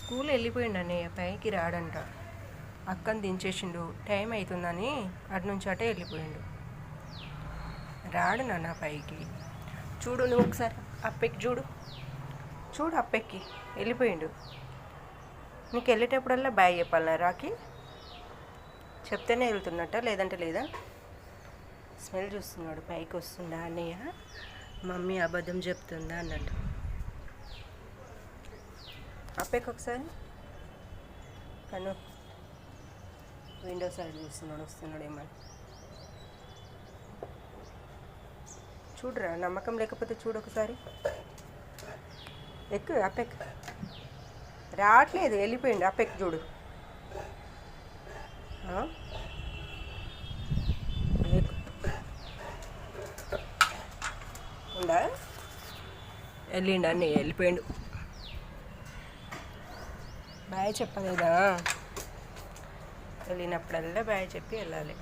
School వెళ్ళిపోయిండు అన్నయ్య, పైకి రాడంట. అక్కని దించేసిండు, టైం అవుతుందని అటు నుంచి అటే వెళ్ళిపోయిండు. రాడు నాన్న పైకి. చూడు నువ్వు ఒకసారి అప్పెక్కి చూడు, చూడు అప్పెక్కి వెళ్ళిపోయిండు. నీకు వెళ్ళేటప్పుడల్లా బాయ్ చెప్పాలన్నా రాకి? చెప్తేనే వెళ్తున్నట్ట, లేదంటే లేదా? స్మెల్ చూస్తున్నాడు, పైకి వస్తుందా అన్నయ్య, మమ్మీ అబద్ధం చెప్తుందా అన్నట్టు. అప్పెక్కి ఒకసారి కన్ను విండో సైడ్ చూస్తున్నాడు, వస్తున్నాడు ఏమని. చూడరా, నమ్మకం లేకపోతే చూడు ఒకసారి. ఎక్కువ అప్పెక్ రావట్లేదు, వెళ్ళిపోయిండు. అప్పెక్ చూడు. ఉండా వెళ్ళిండు అన్నీ, వెళ్ళిపోయిండు. బాయ్ చెప్పలేదా? వెళ్ళినప్పుడల్లా బాయ్ చెప్పి వెళ్ళాలి.